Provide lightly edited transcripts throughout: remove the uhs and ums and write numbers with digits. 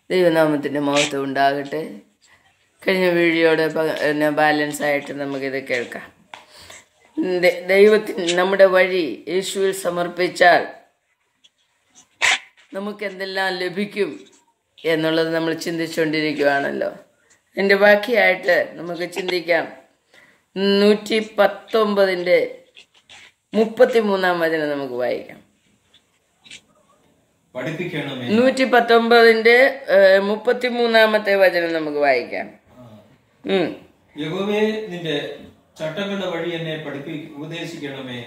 ദൈവനാമത്തിൻ്റെ മഹത്വം ഉണ്ടാകട്ടെ. കഴിഞ്ഞ വീഡിയോയുടെ ബാലൻസ് ആയിട്ട് നമുക്കിത് കേൾക്കാം. നമ്മുടെ വഴി യേശുവിൽ സമർപ്പിച്ചാൽ നമുക്കെന്തെല്ലാം ലഭിക്കും എന്നുള്ളത് നമ്മൾ ചിന്തിച്ചുകൊണ്ടിരിക്കുകയാണല്ലോ. അതിൻ്റെ ബാക്കിയായിട്ട് നമുക്ക് ചിന്തിക്കാം. 119-33 വചനം നമുക്ക് വായിക്കാം. 119-33 വചനം നമുക്ക് വായിക്കാം. യഹോവേ, നിന്റെ ചട്ടങ്ങളുടെ വഴി എന്നെ ഉപദേശിക്കണമേ.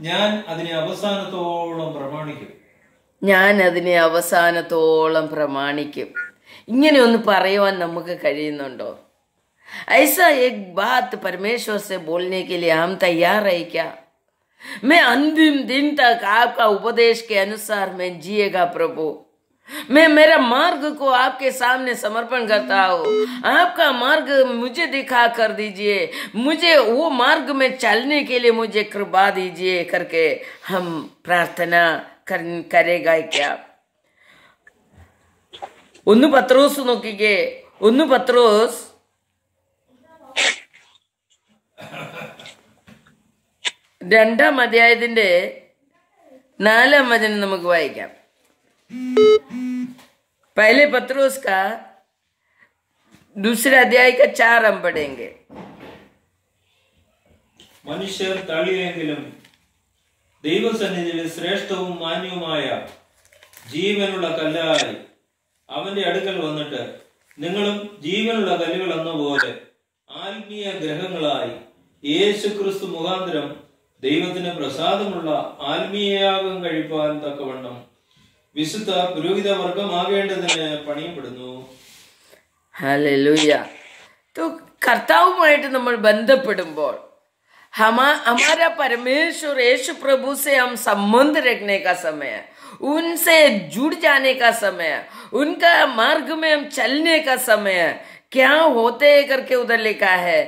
ഞാൻ അതിനെ അവസാനത്തോളം പ്രമാണിക്കും. ഇങ്ങനെ ഒന്ന് പറയുവാൻ നമുക്ക് കഴിയുന്നുണ്ടോ? ऐसा एक बात परमेश्वर से बोलने के लिए हम तैयार है क्या? मैं अंतिम दिन तक आपका उपदेश के अनुसार मैं जिएगा प्रभु. मैं मेरा मार्ग को आपके सामने समर्पण करता हूँ. आपका मार्ग मुझे दिखा कर दीजिए. मुझे वो मार्ग में चलने के लिए मुझे कृपा दीजिए करके हम प्रार्थना करेगा क्या? 1 പത്രോസ് നോക്കിക്കേ. 1 പത്രോസ് 2-ാം അധ്യായത്തിന്റെ 4-ാം വചനം നമുക്ക് വായിക്കാം. पहले पत्रोस का 2 अध्याय का 4 हम पढ़ेंगे. മനുഷ്യർ തള്ളിയെങ്കിലും ദൈവസന്നിധിയിൽ ശ്രേഷ്ഠവും മാന്യവുമായ ജീവനുള്ള കല്ലായി അവന്റെ അടുക്കൽ വന്നിട്ട് നിങ്ങളും ജീവനുള്ള കല്ലുകൾ എന്ന പോലെ ആത്മീയ ഗ്രഹങ്ങളായി യേശു ക്രിസ്തു മുഖാന്തരം ദൈവത്തിന് പ്രസാദമുള്ള ആത്മീയയാഗം കഴിപ്പാൻ തക്കവണ്ണം വിശുദ്ധ പുരോഹിത വർഗമാകേണ്ടതിന് പണിയപ്പെടുന്നു. ഹല്ലേലൂയ. तो കർത്താവുമായിട്ട് നമ്മൾ ബന്ധപ്പെടുമ്പോൾ हमारा परमेश्वर यीशु प्रभु से हम संबंध रखने का समय, उनसे जुड़ जाने का समय, उनका मार्ग में हम चलने का समय क्या होते करके उधर लिखा है.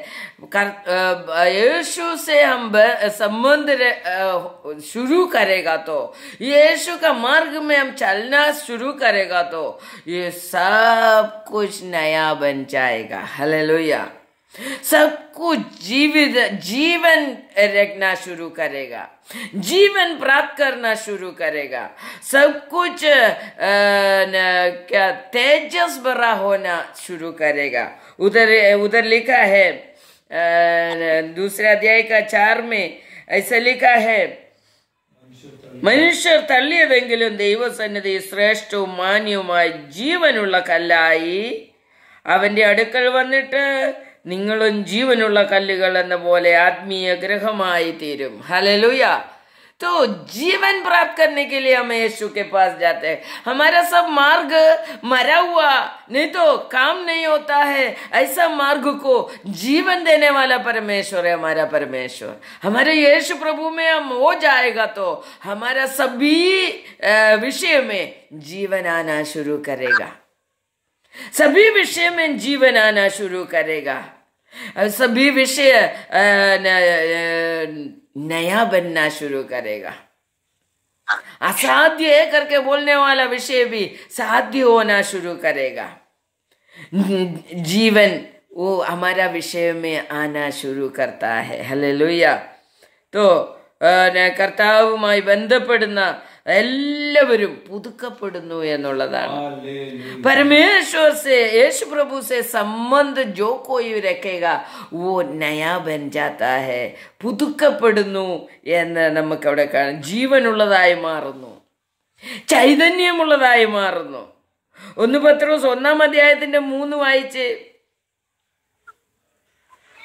यीशु से हम संबंध शुरू करेगा तो, यीशु का मार्ग में हम चलना शुरू करेगा तो ये सब कुछ नया बन जाएगा. हालेलुया. सब कुछ जीवन रखना शुरू करेगा, जीवन प्राप्त करना शुरू करेगा. सब कुछ क्या तेजस भरा होना शुरू करेगा. उधर लिखा है 2 अध्याय का 4 में ऐसा लिखा है, മനുഷ്യർ തള്ളിയതെങ്കിലും ദൈവസന്നിധി ശ്രേഷ്ഠവും മാന്യവുമായി ജീവനുള്ള കല്ലായി അവന്റെ അടുക്കൽ വന്നിട്ട് നിങ്ങളും ജീവനുള്ള കല്ലുകൾ എന്ന പോലെ ആത്മീയ ഗ്രഹമായി തീരും. हालेलुया. तो जीवन प्राप्त करने के लिए हम यीशु के पास जाते हैं. हमारा सब मार्ग मरा हुआ नहीं तो काम नहीं होता है. ऐसा मार्ग को जीवन देने वाला परमेश्वर है हमारा परमेश्वर. हमारे यीशु प्रभु में हम हो जाएगा तो हमारा सभी विषय में जीवन आना शुरू करेगा. सभी विषय में जीवन आना शुरू करेगा. सभी विषय नया बनना शुरू करेगा. असाध्य है करके बोलने वाला विषय भी साध्य होना शुरू करेगा. जीवन वो हमारा विषय में आना शुरू करता है. हालेलुया. तो കർത്താവുമായി ബന്ധപ്പെടുന്ന എല്ലാവരും പുതുക്കപ്പെടുന്നു എന്നുള്ളതാണ്. परमेश्वर से यीशु प्रभु से संबंध जो कोई रखेगा वो नया बन जाता है. പുതുക്കപ്പെടുന്നു എന്ന് നമുക്ക് അവിടെ കാണാം. ജീവനുള്ളതായി മാറുന്നു, ചൈതന്യമുള്ളതായി മാറുന്നു. 1 പത്രോസ് 1-ാം അധ്യായത്തിന്റെ 3 വായിച്ച്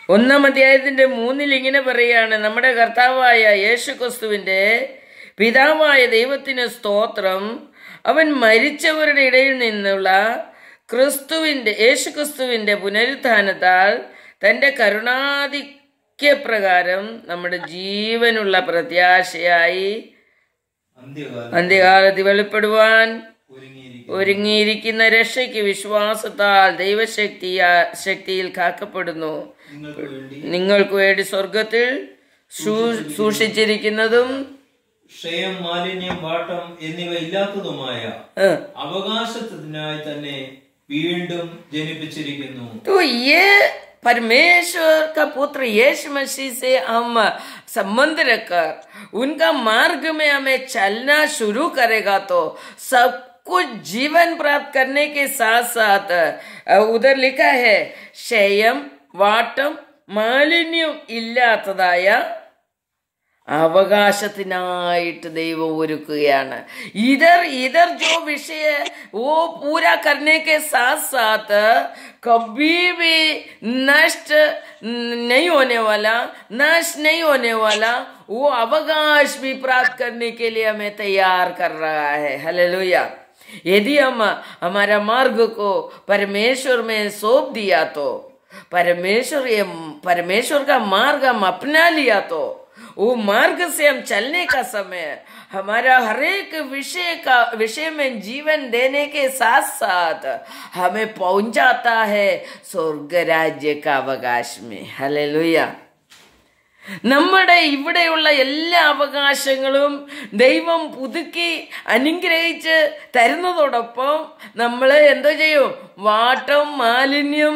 1-ാം അധ്യായത്തിന്റെ 3 ഇങ്ങനെ പറയാണ്, നമ്മുടെ കർത്താവായ യേശു ക്രിസ്തുവിന്റെ പിതാവായ ദൈവത്തിന് സ്തോത്രം. അവൻ മരിച്ചവരുടെ ഇടയിൽ നിന്നുള്ള യേശു ക്രിസ്തുവിന്റെ പുനരുത്ഥാനത്താൽ തന്റെ കരുണാധിക്യപ്രകാരം നമ്മുടെ ജീവനുള്ള പ്രത്യാശയായി അന്ത്യകാലത്ത് വെളിപ്പെടുവാൻ ഒരുങ്ങിയിരിക്കുന്ന രക്ഷയ്ക്ക് വിശ്വാസത്താൽ ദൈവശക്തിയിൽ കാക്കപ്പെടുന്നു. നിങ്ങൾക്ക് വേണ്ടി സ്വർഗത്തിൽ സൂക്ഷിച്ചിരിക്കുന്നതും ക്ഷയം, മാലിന്യം, വാട്ടം എന്നിവ ഇല്ലാത്തതുമായ അവകാശത്തിനായി തന്നെ വീണ്ടും ജനിപ്പിച്ചിരിക്കുന്നു. परमेश्वर का पुत्र यीशु मसीह से हम संबंध रखकर उनका मार्ग में हमें चलना शुरू करेगा तो सब कुछ जीवन प्राप्त करने के साथ साथ उधर लिखा है क्षयम वाटम മാലിന്യം ഇല്ലാത്തതായ അവകാശത്തിനായിട്ട് ദൈവം ഒരുക്കുകയാണ്. इधर जो विषय वो पूरा करने के साथ साथ कभी भी नष्ट नहीं होने वाला, नष्ट नहीं होने वाला वो अवकाश भी प्राप्त करने के लिए हमें तैयार कर रहा है. हालेलुया. यदि हम हमारा मार्ग को परमेश्वर में सौंप दिया तो परमेश्वर का मार्ग हम अपना लिया तो वो मार्ग से हम चलने का समय हमारा हर एक विषय में जीवन देने के साथ साथ हमें पहुंचाता है स्वर्ग राज्य का अवकाश में. हालेलुया. നമ്മുടെ ഇവിടെയുള്ള എല്ലാ അവകാശങ്ങളും ദൈവം പുതുക്കി അനുഗ്രഹിച്ച് തരുന്നതോടൊപ്പം നമ്മൾ എന്തോ ചെയ്യും? വാട്ടം, മാലിന്യം,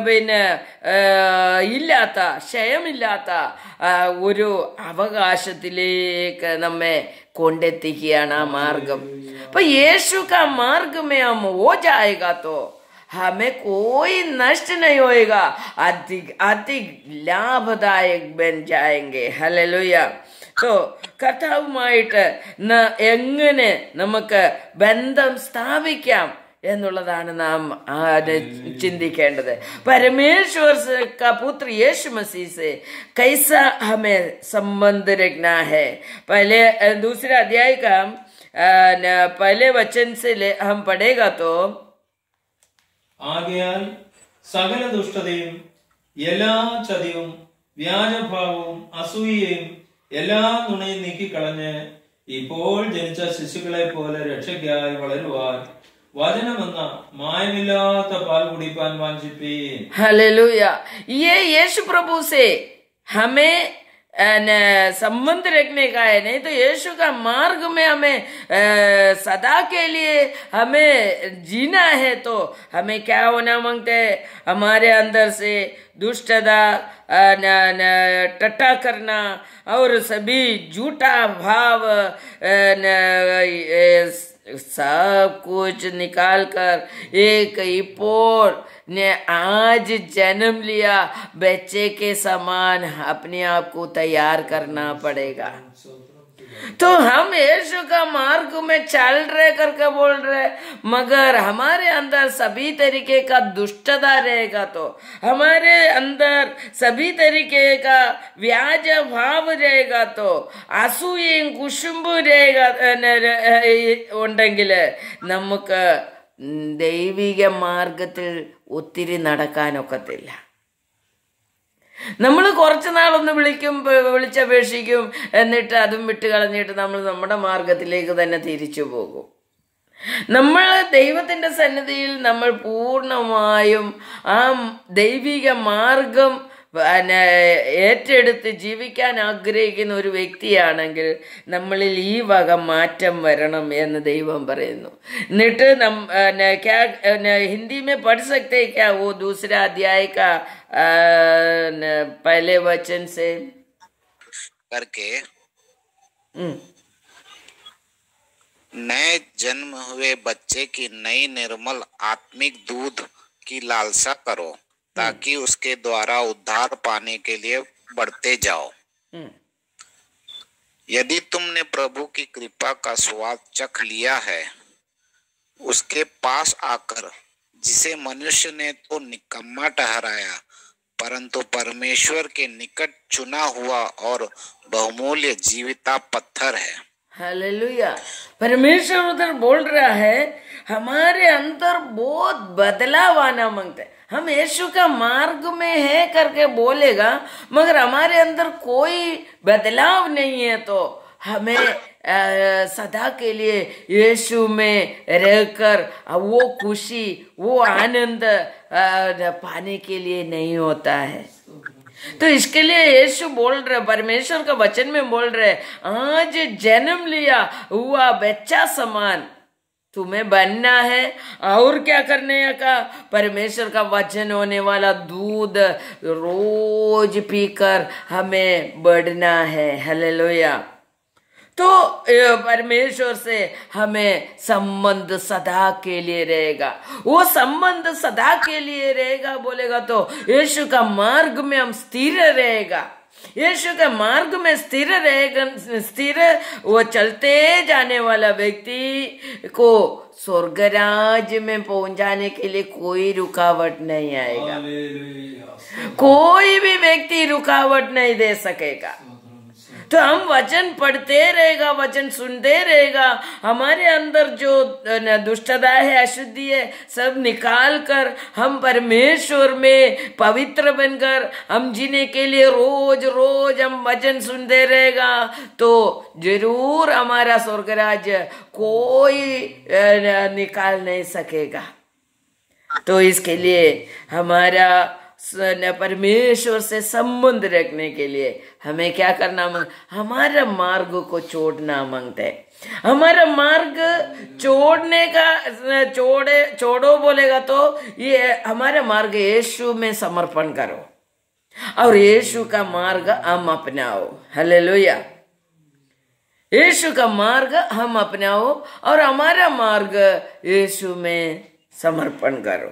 പിന്നെ ഇല്ലാത്ത, ക്ഷയമില്ലാത്ത ഒരു അവകാശത്തിലേക്ക് നമ്മെ കൊണ്ടെത്തിക്കുകയാണ് ആ മാർഗം. അപ്പൊ യേശു കാ മാർഗ മേ ഹം ഹോ ജായേഗാ तो हमें कोई नष्ट नहीं होएगा, अधिक लाभदायक बन जाएंगे. ഹല്ലേലൂയ. സോ കർത്താവുമായിട്ട് എങ്ങനെ നമുക്ക് ബന്ധം സ്ഥാപിക്കാം എന്നുള്ളതാണ് നാം ചിന്തിക്കേണ്ടത്. परमेश्वर का पुत्र यीशु मसीह से कैसा हमें संबंध रखना है. पहले दूसरे अध्याय का पहले वचन से हम पढ़ेगा तो ആകയാൽ സകല ദുഷ്ടതയും എല്ലാ ചതിയും വ്യാജഭാവവും അസൂയയും എല്ലാ നുണയും നീക്കിക്കളഞ്ഞ് ഇപ്പോൾ ജനിച്ച ശിശുക്കളെ പോലെ രക്ഷയ്ക്കായി വളരുവാൻ വചനമെന്ന മായമില്ലാത്ത പാൽ കുടിപ്പാൻ വാഞ്ചിപ്പീൻ. हालेलुया. ये यीशु प्रभु से हमें संबंध रखने का है. नहीं तो यीशु का मार्ग में हमें सदा के लिए हमें जीना है तो हमें क्या होना मांगते हैं? हमारे अंदर से दुष्टता, टट्टा करना और सभी झूठा भाव सब कुछ निकाल कर एक इपोर ने आज जन्म लिया बच्चे के समान अपने आप को तैयार करना पड़ेगा. तो हम यीशु का मार्ग में चल रहे करके बोल रहे, मगर हमारे अंदर सभी तरीके का दुष्टता रहेगा तो हमारे अंदर सभी तरीके का व्याज भाव रहेगा तो അസൂയയും കുശുമ്പും ഉണ്ടെങ്കിൽ നമുക്ക് ദൈവിക മാർഗത്തിൽ ഒത്തിരി നടക്കാനൊക്കത്തില്ല. നമ്മൾ കുറച്ചു നാളൊന്ന് വിളിച്ചപേക്ഷിക്കും, എന്നിട്ട് അതും വിട്ട് കളഞ്ഞിട്ട് നമ്മൾ നമ്മുടെ മാർഗത്തിലേക്ക് തന്നെ തിരിച്ചു പോകും. നമ്മൾ ദൈവത്തിന്റെ സന്നിധിയിൽ നമ്മൾ പൂർണ്ണമായും ആ ദൈവിക മാർഗം ഏറ്റെടുത്ത് ജീവിക്കാൻ ആഗ്രഹിക്കുന്ന ഒരു വ്യക്തിയാണെങ്കിൽ നമ്മളിൽ ഈ വക മാറ്റം വരണം എന്ന് ദൈവം പറയുന്നു. എന്നിട്ട് हिंदी में पढ़ सकते हैं क्या वो दूसरा अध्याय का पहले वचन से करके नए जन्म हुए बच्चे की नई निर्मल आत्मिक दूध की लालसा करो ताकि उसके द्वारा उद्धार पाने के लिए बढ़ते जाओ. यदि तुमने प्रभु की कृपा का स्वाद चख लिया है, उसके पास आकर, जिसे मनुष्य ने तो निकम्मा ठहराया परंतु परमेश्वर के निकट चुना हुआ और बहुमूल्य जीविता पत्थर है. हालेलुया. परमेश्वर उधर बोल रहा है हमारे अंदर बहुत बदलाव आना मांगते हैं. हम यीशु का मार्ग में है करके बोलेगा, मगर हमारे अंदर कोई बदलाव नहीं है तो हमें सदा के लिए यीशु में रहकर वो खुशी, वो आनंद पाने के लिए नहीं होता है. तो इसके लिए यीशु बोल रहे, परमेश्वर का वचन में बोल रहे, आज जन्म लिया हुआ बच्चा समान तुम्हें बनना है। और क्या करने का? परमेश्वर का वचन होने वाला दूध रोज पीकर हमें बढ़ना है। हालेलुया। तो परमेश्वर से हमें संबंध सदा के लिए रहेगा। वो संबंध सदा के लिए रहेगा बोलेगा तो यीशु का मार्ग में हम स्थिर रहेगा। यीशु के मार्ग में स्थिर रहेगा, स्थिर वो चलते जाने वाला व्यक्ति को स्वर्गराज में पहुंचाने के लिए कोई रुकावट नहीं आएगा। कोई भी व्यक्ति रुकावट नहीं दे सकेगा। तो हम वचन पढ़ते रहेगा, वचन सुनते रहेगा, हमारे अंदर जो दुष्टता है, अशुद्धि है, सब निकाल कर हम परमेश्वर में पवित्र बनकर हम जीने के लिए रोज रोज हम वचन सुनते रहेगा तो जरूर हमारा स्वर्गराज कोई निकाल नहीं सकेगा। तो इसके लिए हमारा परमेश्वर से संबंध रखने के लिए हमें क्या करना हमारा मार्ग को छोड़ना मांगते हैं। हमारा मार्ग छोड़ने का छोड़ो बोलेगा तो ये हमारा मार्ग यीशु में समर्पण करो और यीशु का मार्ग हम अपनाओ। हालेलुया। यीशु का मार्ग हम अपनाओ और हमारा मार्ग यीशु में समर्पण करो।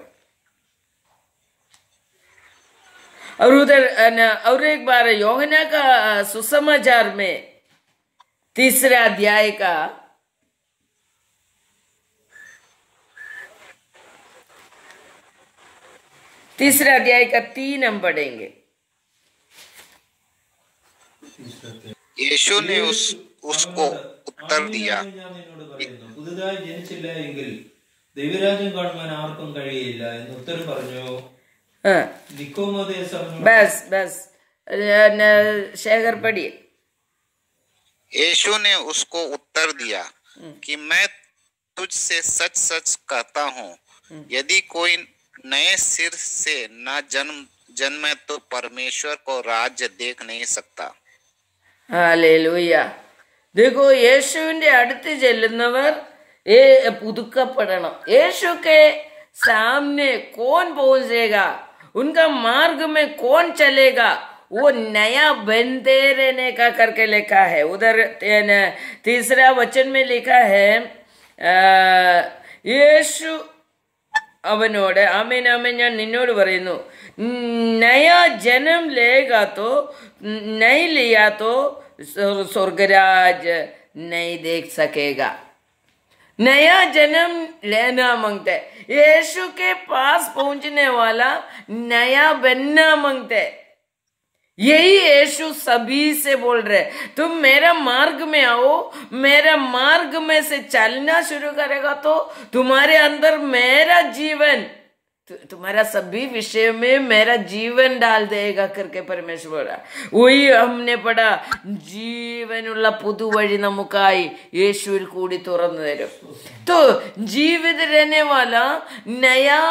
और उधर और एक बार यूहन्ना का सुसमाचार में 3 अध्याय का 3 हम पढ़ेंगे। यीशु ने उसको उत्तर दिया, പുതുതായി ജനിച്ചില്ല എങ്കിൽ ദൈവരാജ്യം കാണുവാൻ ആർക്കും കഴിയില്ല എന്ന് ഉത്തരം പറഞ്ഞു। बस शेखर पढ़िए। यीशु ने उसको उत्तर दिया कि मैं तुझसे सच सच कहता हूँ, यदि कोई नए सिर से न जन्मे तो परमेश्वर को राज्य देख नहीं सकता। हालेलुया। देखो യേശുവിന്റെ അടുത്ത് ചെല്ലുന്നവർ പുതുക്കപ്പെടണം। യേശു के सामने कौन पहुंचेगा, उनका मार्ग में कौन चलेगा, वो नया बनते रहने का करके लिखा है। उधर 3 वचन में लिखा है, യേശു അവനോട് ആമേൻ ആമേൻ ഞാൻ നിന്നോട് പറയുന്നു, नया जन्म लेगा तो नहीं लिया तो स्वर्गराज नहीं देख सकेगा। नया जन्म लेना मांगते, यीशु के पास पहुंचने वाला नया बनना मांगते। यही यीशु सभी से बोल रहे, तुम मेरा मार्ग में आओ, मेरा मार्ग में से चलना शुरू करेगा तो तुम्हारे अंदर मेरा जीवन, तुम्हारा सभी विषय में मेरा जीवन डाल देगा करके परमेश्वर। वही हमने पढ़ा, ജീവനുള്ള പുതുവഴി നമുക്കായി യേശുവിൽ കൂടി തുറന്നു തരും। तो जीवित रहने वाला नया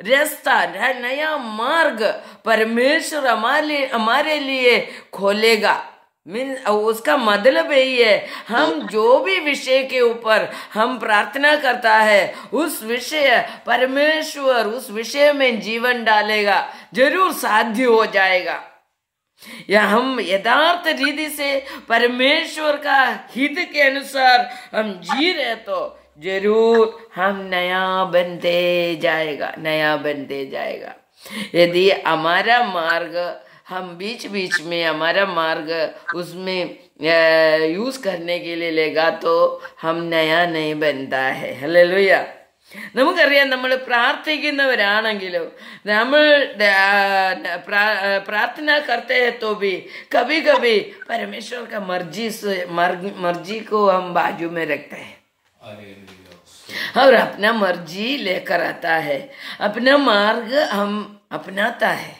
रास्ता, नया मार्ग परमेश्वर हमारे लिए खोलेगा। उसका मतलब यही है, हम जो भी विषय के ऊपर हम प्रार्थना करता है उस विषय परमेश्वर उस विषय में जीवन डालेगा, जरूर साध्य हो जाएगा। या हम यथार्थ रीति से परमेश्वर का हित के अनुसार हम जी रहे तो जरूर हम नया बनते जाएगा। यदि हमारा मार्ग हम बीच बीच में हमारा मार्ग उसमें यूज करने के लिए लेगा तो हम नया नहीं बनता है। ഹല്ലേലൂയ। നമുക്കറിയാം, നമ്മൾ പ്രാർത്ഥിക്കുന്നവരാണെങ്കിലും നമ്മൾ प्रार्थना करते हैं तो भी कभी कभी परमेश्वर का मर्जी को हम बाजू में रखते हैं और अपना मर्जी लेकर आता है, अपना मार्ग हम अपनाता है।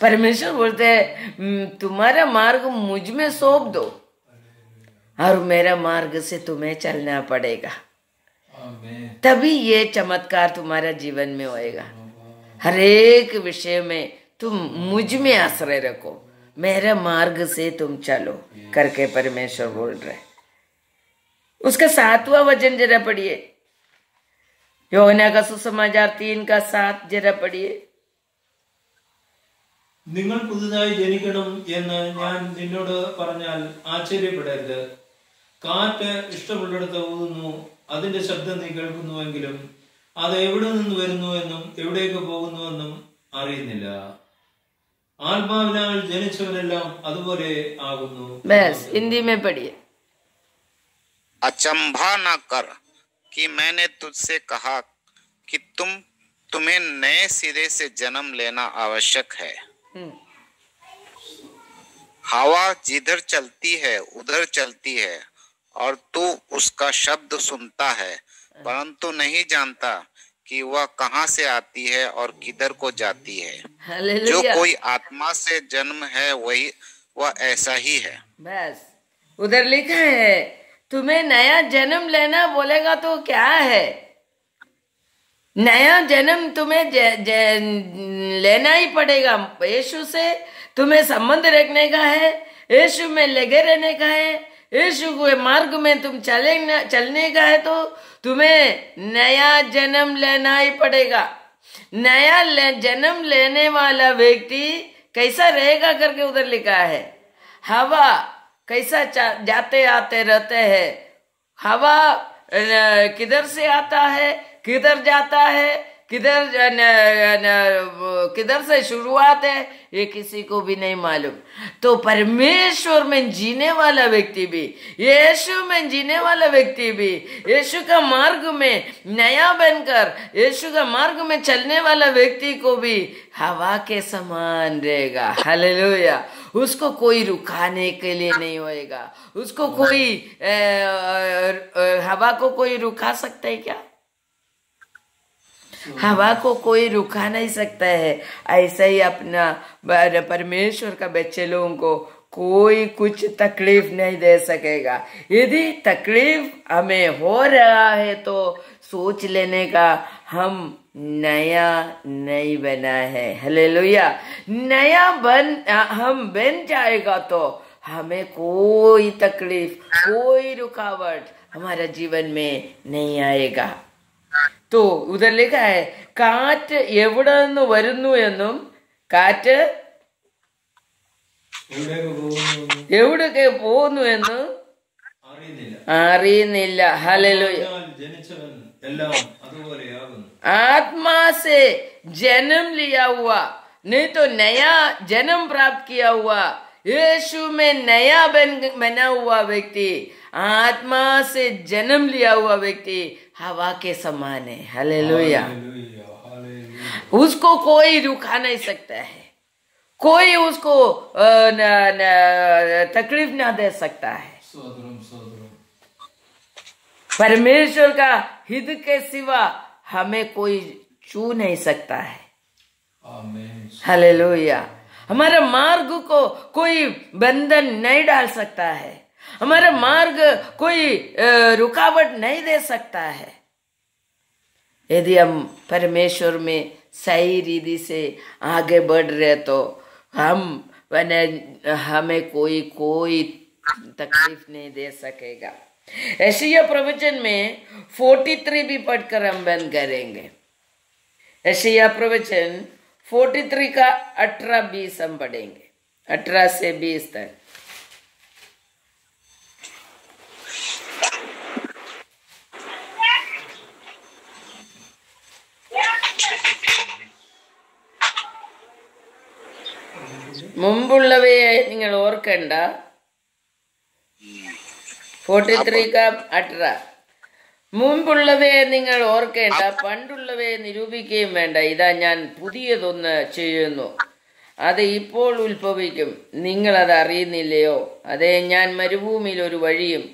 परमेश्वर बोलते हैं, तुम्हारा मार्ग मुझ में सौंप दो और मेरा मार्ग से तुम्हें चलना पड़ेगा, तभी ये चमत्कार तुम्हारा जीवन में होएगा। हर एक विषय में तुम मुझ में आश्रय रखो, मेरे मार्ग से तुम चलो करके परमेश्वर बोल रहे। उसका 7वां वचन जरा पढ़िए, യോഹന്നാ का सुसमाचार 3:7 जरा पढ़िए। നിങ്ങൾ പുതുതായി ജനിക്കണം എന്ന് ഞാൻ നിന്നോട് പറഞ്ഞാൽ ആശ്ചര്യപ്പെടരുത്. കാറ്റ് ഇഷ്ടമുള്ളിടത്ത് ഊതുന്നു, അതിന്റെ ശബ്ദം നീ കേൾക്കുന്നുവെങ്കിലും അത് എവിടെ നിന്ന് വരുന്നുവെന്നും എവിടേക്ക് പോകുന്നുവെന്നും അറിയുന്നില്ല. ആത്മാവിനാൽ ജനിച്ചവരെല്ലാം അതുപോലെ ആകുന്നു. बस हिंदी में पढ़िए। अचंभा न कर कि मैंने तुझसे कहा कि तुम्हें नए सिरे से जन्म लेना आवश्यक है। हवा जिधर चलती है उधर चलती है और तू उसका शब्द सुनता है, परंतु नहीं जानता कि वह कहाँ से आती है और किधर को जाती है। जो हालेलुया। कोई आत्मा से जन्म है वह ऐसा ही है। बस उधर लिखा है तुम्हें नया जन्म लेना, बोलेगा तो क्या है? नया जन्म तुम्हें लेना ही पड़ेगा। यीशु से तुम्हें संबंध रखने का है, यीशु में लगे रहने का है, यीशु के मार्ग में तुम चलने का है, तो तुम्हें नया जन्म लेना ही पड़ेगा। नया जन्म लेने वाला व्यक्ति कैसा रहेगा करके उधर लिखा है। हवा कैसा जाते आते रहते हैं, हवा किधर से आता है, किधर जाता है, किधर से शुरुआत है, ये किसी को भी नहीं मालूम। तो परमेश्वर में जीने वाला व्यक्ति भी, यीशु में जीने वाला व्यक्ति भी, यीशु का मार्ग में नया बनकर यीशु का मार्ग में चलने वाला व्यक्ति को भी हवा के समान रहेगा। हालेलुया। उसको कोई रुकाने के लिए नहीं होएगा। उसको कोई हवा को कोई रुका सकता है क्या? हवा को कोई रुका नहीं सकता है। ऐसा ही अपना परमेश्वर का बच्चे लोगों को कोई कुछ तकलीफ नहीं दे सकेगा। यदि तकलीफ हमें हो रहा है तो सोच लेने का हम नया नहीं बना है। हालेलुया। नया हम बन जाएगा तो हमें कोई तकलीफ, कोई रुकावट हमारा जीवन में नहीं आएगा। तो उधर लिखा है കാറ്റ് എവിടെ നിന്ന് വരുന്നു എന്നും കാറ്റ് എവിടേക്ക് പോകുന്നു എന്ന് അറിയുന്നില്ല। ഹല്ലേലൂയ। आत्मा से जन्म लिया हुआ, नहीं तो नया जन्म प्राप्त किया हुआ, यीशु में नया बना हुआ व्यक्ति, आत्मा से जन्म लिया हुआ व्यक्ति हवा के समान है। हालेलुया। उसको कोई रुका नहीं सकता है, कोई उसको तकलीफ ना दे सकता है। परमेश्वर का हित के सिवा हमें कोई छू नहीं सकता है। हालेलुया। हमारे मार्ग को कोई बंधन नहीं डाल सकता है, हमारा मार्ग कोई रुकावट नहीं दे सकता है। यदि हम परमेश्वर में सही रीति से आगे बढ़ रहे तो हमें कोई तकलीफ नहीं दे सकेगा। यशायाह प्रवचन में 43 भी पढ़कर हम बंद करेंगे। यशायाह प्रवचन 43 का 18-20 हम पढ़ेंगे, 18 से 20 तक। മുമ്പുള്ളവയെ നിങ്ങൾ ഓർക്കണ്ട. 43 का 18 മുമ്പുള്ളവയെ നിങ്ങൾ ഓർക്കേണ്ട, പണ്ടുള്ളവയെ നിരൂപിക്കുകയും വേണ്ട. ഇതാ ഞാൻ പുതിയതൊന്ന് ചെയ്യുന്നു, അത് ഇപ്പോൾ ഉത്ഭവിക്കും, നിങ്ങൾ അത് അറിയുന്നില്ലയോ? അതേ, ഞാൻ മരുഭൂമിയിൽ ഒരു വഴിയും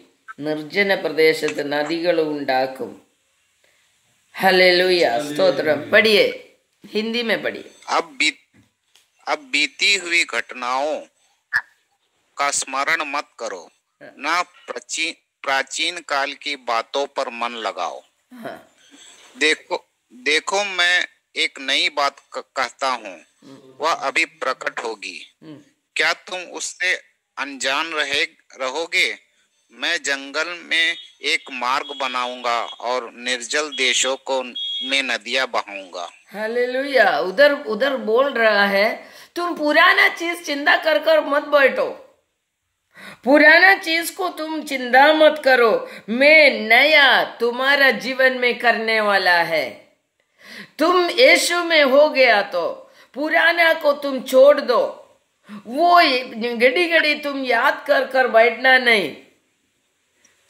നിർജ്ജന പ്രദേശത്ത് നദികളും ഉണ്ടാക്കും. हालेलुया। स्तोत्रम। पढ़िए, हिंदी में पढ़िए। अब बीती हुई घटनाओं का स्मरण मत करो, ना प्राचीन काल की बातों पर मन लगाओ। देखो मैं एक नई बात कहता हूँ, वह अभी प्रकट होगी। क्या तुम उससे अनजान रहोगे? मैं जंगल में एक मार्ग बनाऊंगा और निर्जल देशों को में नदियां बहाऊंगा। हालेलुया। उधर उधर बोल रहा है, तुम पुराना चीज चिंता कर कर मत बैठो, पुराना चीज को तुम चिंता मत करो, मैं नया तुम्हारा जीवन में करने वाला है। तुम यीशु में हो गया तो पुराना को तुम छोड़ दो। वो घड़ी घड़ी तुम याद कर कर बैठना नहीं।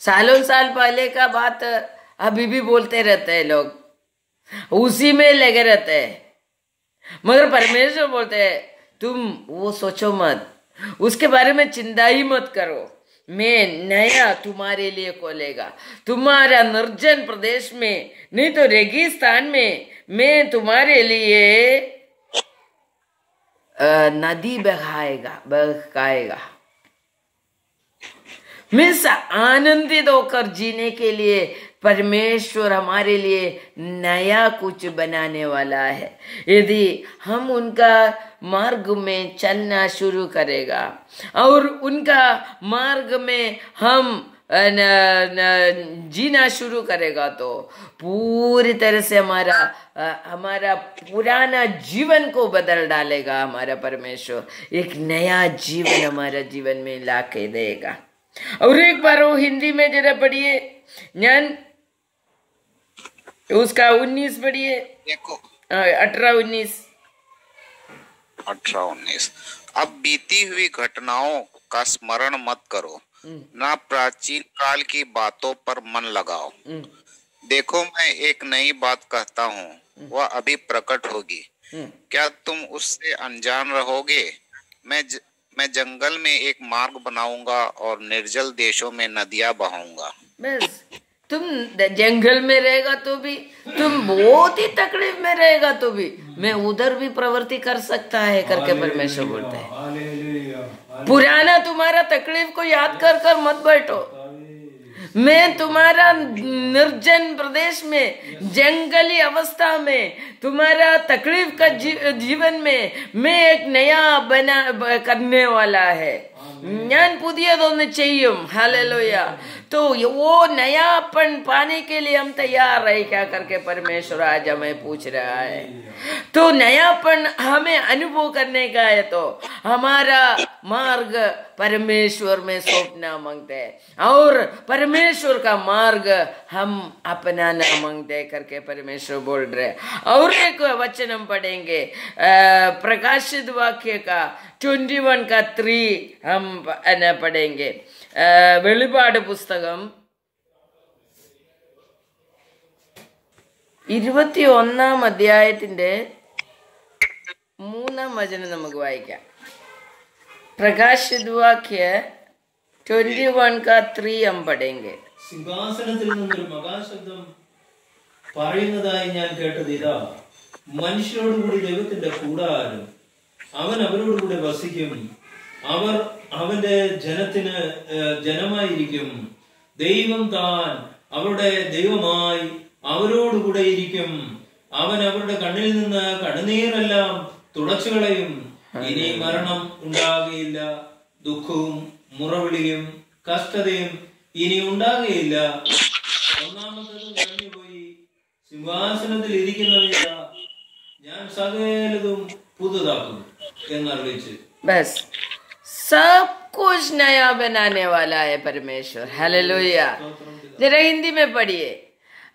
सालों साल पहले का बात अभी भी बोलते रहते हैं लोग, उसी में लगे रहते हैं। मगर परमेश्वर बोलते हैं तुम वो सोचो मत, उसके बारे में चिंता ही मत करो। मैं नया तुम्हारे लिए खोलेगा, तुम्हारा निर्जन प्रदेश में नहीं तो रेगिस्तान में मैं तुम्हारे लिए नदी बहाएगा। मैं आनंदित होकर जीने के लिए परमेश्वर हमारे लिए नया कुछ बनाने वाला है। यदि हम उनका मार्ग में चलना शुरू करेगा और उनका मार्ग में हम जीना शुरू करेगा तो पूरी तरह से हमारा पुराना जीवन को बदल डालेगा। हमारा परमेश्वर एक नया जीवन हमारा जीवन में ला के देगा। और एक बार वो हिंदी में जरा पढ़िए, ज्ञान उसका 19 पढ़िए, देखो 18-19। अब बीती हुई घटनाओं का स्मरण मत करो, ना प्राचीन काल की बातों पर मन लगाओ। देखो मैं एक नई बात कहता हूँ, वह अभी प्रकट होगी। क्या तुम उससे अनजान रहोगे? मैं जंगल में एक मार्ग बनाऊंगा और निर्जल देशों में नदियां बहाऊंगा। बस तुम जंगल में रहेगा तो भी, तुम बहुत ही तकलीफ में रहेगा तो भी मैं उधर भी प्रवृत्ति कर सकता है करके परमेश्वर बोलते हैं। पुराना तुम्हारा तकलीफ को याद कर कर मत बैठो। मैं तुम्हारा निर्जन प्रदेश में, जंगली अवस्था में, तुम्हारा तकलीफ का जीवन में मैं एक नया करने वाला है। ഞാൻ പുതിയതൊന്ന് ചെയ്യും। हालेलुया। तो वो नयापन पाने के लिए हम तैयार है क्या करके परमेश्वर आज हमें पूछ रहा है। तो नयापन हमें अनुभव करने का है तो हमारा मार्ग परमेश्वर में सौंपना मांगते हैं और परमेश्वर का मार्ग हम अपनाना मांगते करके परमेश्वर बोल रहे। और एक वचन हम पढ़ेंगे प्रकाशित वाक्य का 21 का 3 हम पढ़ेंगे। വെളിപാട് പുസ്തകം 21 അധ്യായത്തിന്റെ 3 വചനം നമുക്ക് വായിക്കാം। പ്രകാശിത് വാക്യ 21 का 3 हम पढ़ेंगे। സിംഹാസനത്തിൽ നിന്നൊരു മഹാശബ്ദം പറയുന്നതായി ഞാൻ കേട്ടത് ഇതാ, മനുഷ്യരോടുകൂടി ദൈവത്തിന്റെ കൂടാരം, അവൻ അവരോടുകൂടി വസിക്കും, അവർ അവന്റെ ജനത്തിന് ജനമായിരിക്കും, ദൈവം താൻ അവരുടെ ദൈവമായി അവരോടുകൂടെ ഇരിക്കും, അവൻ അവരുടെ കണ്ണിൽ നിന്ന് കണ്ണുനീരെല്ലാം തുടച്ചു കളയും, ഇനി മരണം ഉണ്ടാകുകയില്ല, ദുഃഖവും മുറവിളിയും കഷ്ടതയും ഇനി ഉണ്ടാകുകയില്ല, ഒന്നാമത്തേത് കഴിഞ്ഞുപോയി, സിംഹാസനത്തിൽ ഇരിക്കുന്നവയ ഞാൻ സകലതും പുതുതാക്കും എന്നറിയിച്ചു। बस सब कुछ नया बनाने वाला है परमेश्वर। हालेलुया। जरा हिंदी में पढ़िए।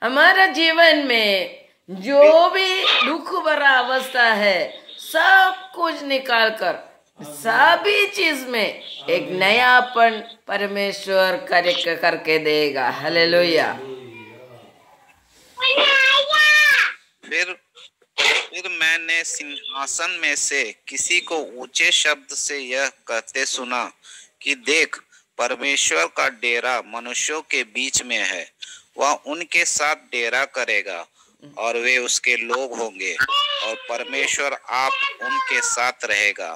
हमारा जीवन में जो भी दुख भरा अवस्था है सब कुछ निकाल कर सभी चीज में एक नयापन परमेश्वर करके देगा। हालेलुया। फिर मैंने सिंहासन में से किसी को ऊंचे शब्द से यह कहते सुना कि देख, परमेश्वर का डेरा मनुष्यों के बीच में है, वह उनके साथ डेरा करेगा और वे उसके लोग होंगे और परमेश्वर आप उनके साथ रहेगा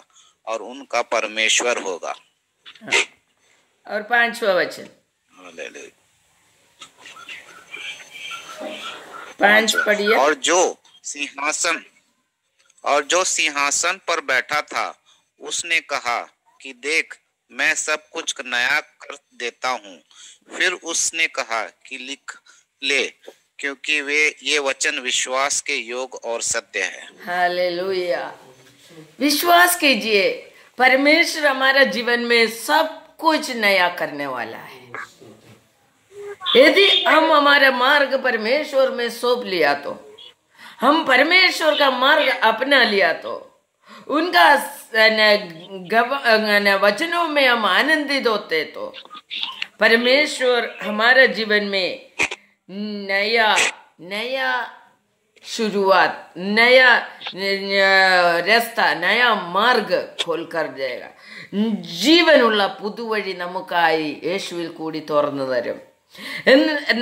और उनका परमेश्वर होगा। और 5वां वचन 5 पढ़िए। और जो सिंहासन और जो सिंहासन पर बैठा था उसने कहा कि देख, मैं सब कुछ नया कर देता हूँ। फिर उसने कहा कि लिख ले, क्योंकि ये वचन विश्वास के योग और सत्य है। हालेलुया। विश्वास कीजिए, परमेश्वर हमारा जीवन में सब कुछ नया करने वाला है। यदि हम हमारा मार्ग परमेश्वर में सौंप लिया तो, हम परमेश्वर का मार्ग अपना लिया तो, उनका वचनों में हम आनंदित होते तो, परमेश्वर हमारे जीवन में नया नया शुरुआत, नया रास्ता, नया മാർഗ खोल कर जाएगा. ജീവനുള്ള പുതുവഴി നമുക്കായി യേശുവിൽ കൂടി തുറന്നു തരും.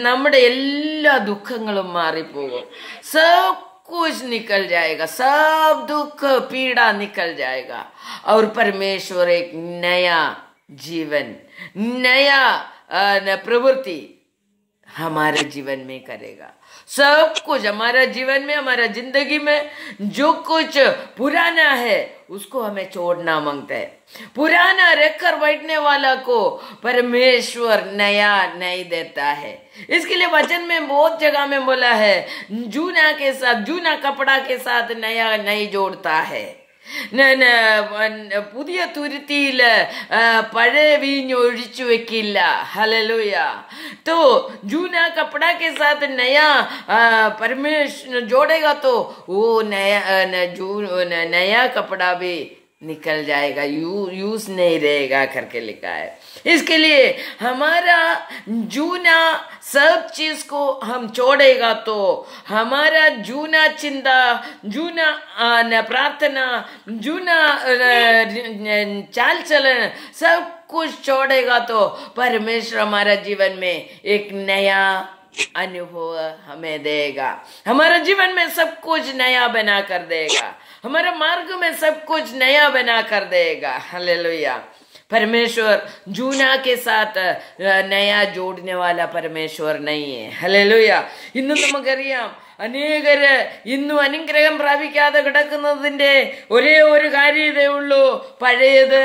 നമ്മുടെ എല്ലാ ദുഃഖങ്ങളും മാറിപ്പോകും. सब कुछ निकल जाएगा, सब दुख पीड़ा निकल जाएगा और परमेश्वर एक नया जीवन, नया प्रवृत्ति हमारे जीवन में करेगा. सब कुछ हमारा जीवन में, हमारा जिंदगी में जो कुछ पुराना है उसको हमें छोड़ना मांगता है. पुराना रखकर बैठने वाला को परमेश्वर नया नहीं देता है. इसके लिए वचन में बहुत जगह में बोला है, जूना के साथ, जूना कपड़ा के साथ नया नहीं जोड़ता है. പുതിയ തുരുത്തിയിൽ പഴയ വീഞ്ഞ് ഒഴിച്ചു വെക്കില്ല. ഹല്ലേലൂയ. तो जूना कपड़ा के साथ नया परमेश्वर जोड़ेगा तो वो नया कपड़ा भी निकल जाएगा, यूज नहीं रहेगा करके लिखा है. इसके लिए हमारा जूना सब चीज को हम छोड़ेगा तो हमारा जूना चिंता, जूना प्रार्थना, जूना चाल चलन सब कुछ छोड़ेगा तो परमेश्वर हमारा जीवन में एक नया अनुभव हमें देगा. हमारा जीवन में सब कुछ नया बना कर देगा. हमारे मार्ग में सब कुछ नया बना कर देगा. हालेलुया. परमेश्वर जूना के साथ नया जोड़ने वाला परमेश्वर नहीं है. ഹല്ലേലൂയ. ഇന്ന് നമുക്കറിയാം, അനേകര് ഇന്നും അനുഗ്രഹം പ്രാപിക്കാതെ കിടക്കുന്നതിന്റെ ഒരേ ഒരു കാര്യം ഇതേ ഉള്ളൂ, പഴയത്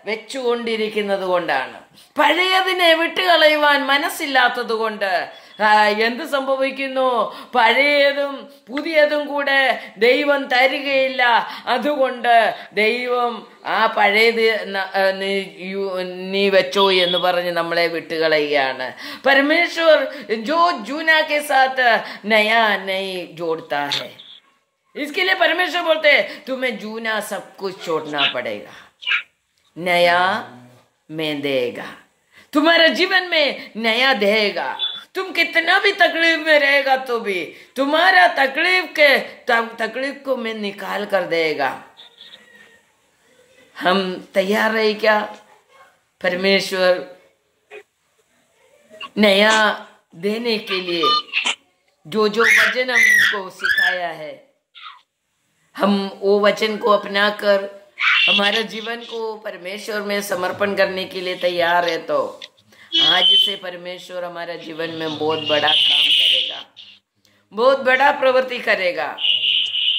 വെച്ചുകൊണ്ടിരിക്കുന്നത് കൊണ്ടാണ്. പഴയതിനെ വിട്ടുകളയുവാൻ മനസ്സില്ലാത്തത് കൊണ്ട് എന്ത് സംഭവിക്കുന്നു? പഴയതും പുതിയതും കൂടെ ദൈവം തരികയില്ല. അതുകൊണ്ട് ദൈവം ആ പഴയത് നീ വെച്ചോ എന്ന് പറഞ്ഞ് നമ്മളെ വിട്ടുകളയുകയാണ്. परमेश्वर जो जूना के साथ नया नहीं जोड़ता है. इसके लिए परमेश्वर बोलते हैं तुम्हें जूना सब कुछ छोड़ना पड़ेगा, नया मैं देगा. तुम्हारे जीवन में नया देगा. तुम कितना भी तकलीफ में रहेगा तो भी तुम्हारा तकलीफ को मैं निकाल कर देगा. हम तैयार रहे क्या? परमेश्वर नया देने के लिए जो जो वचन हमको सिखाया है, हम वो वचन को अपनाकर हमारे जीवन को परमेश्वर में समर्पण करने के लिए तैयार है तो आज से परमेश्वर हमारा जीवन में बहुत बड़ा काम करेगा, बहुत बड़ा प्रवृत्ति करेगा.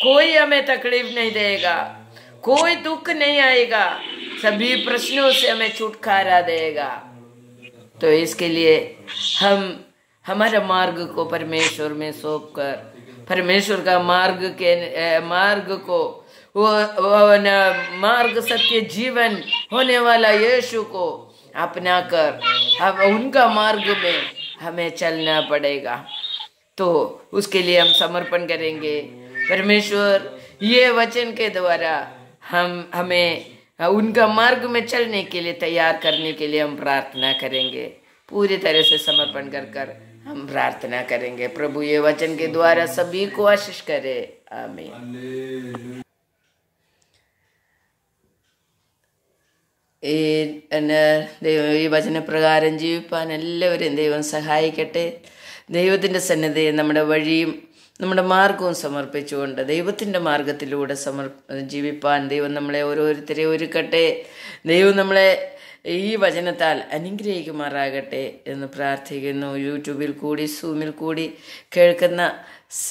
कोई हमें तकलीफ नहीं देगा, कोई दुख नहीं आएगा, सभी प्रश्नों से हमें छुटकारा देगा. तो इसके लिए हम हमारे मार्ग को परमेश्वर में सौंप कर परमेश्वर का मार्ग को मार्ग सत्य जीवन होने वाला यीशु को अपना कर अब उनका मार्ग में हमें चलना पड़ेगा. तो उसके लिए हम समर्पण करेंगे. परमेश्वर ये वचन के द्वारा हमें उनका मार्ग में चलने के लिए तैयार करने के लिए हम प्रार्थना करेंगे. पूरी तरह से समर्पण कर हम प्रार्थना करेंगे. प्रभु ये वचन के द्वारा सभी को आशीष करे. आमीन. ഈ വചനപ്രകാരം ജീവിപ്പാൻ എല്ലാവരെയും ദൈവം സഹായിക്കട്ടെ. ദൈവത്തിൻ്റെ സന്നിധിയെ നമ്മുടെ വഴിയും നമ്മുടെ മാർഗവും സമർപ്പിച്ചുകൊണ്ട് ദൈവത്തിൻ്റെ മാർഗത്തിലൂടെ ജീവിപ്പാൻ ദൈവം നമ്മളെ ഓരോരുത്തരെയും ഒരുക്കട്ടെ. ദൈവം നമ്മളെ ഈ വചനത്താൽ അനുഗ്രഹിക്കുമാറാകട്ടെ എന്ന് പ്രാർത്ഥിക്കുന്നു. യൂട്യൂബിൽ കൂടി സൂമിൽ കൂടി കേൾക്കുന്ന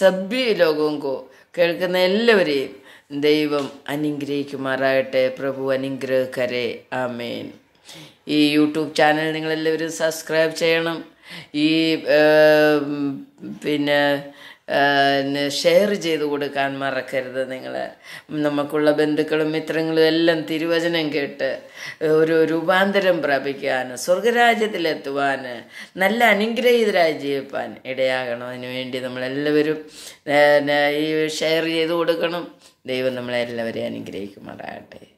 സഭ്യ ലോകവും को കേൾക്കുന്ന എല്ലാവരെയും ദൈവം അനുഗ്രഹിക്കുമാറാകട്ടെ. പ്രഭു അനുഗ്രഹക്കരെ. ആമേൻ. ഈ യൂട്യൂബ് ചാനൽ നിങ്ങളെല്ലാവരും സബ്സ്ക്രൈബ് ചെയ്യണം. ഈ പിന്നെ ഷെയർ ചെയ്ത് കൊടുക്കാൻ മറക്കരുത്. നിങ്ങൾ നമുക്കുള്ള ബന്ധുക്കളും മിത്രങ്ങളും എല്ലാം തിരുവചനം കേട്ട് ഒരു രൂപാന്തരം പ്രാപിക്കാൻ, സ്വർഗരാജ്യത്തിലെത്തുവാൻ, നല്ല അനുഗ്രഹീതരായി ജീവിപ്പാൻ ഇടയാകണം. അതിനുവേണ്ടി നമ്മളെല്ലാവരും ഈ ഷെയർ ചെയ്ത് കൊടുക്കണം. ദൈവം നമ്മളെല്ലാവരെയും അനുഗ്രഹിക്കുമാറാകട്ടെ.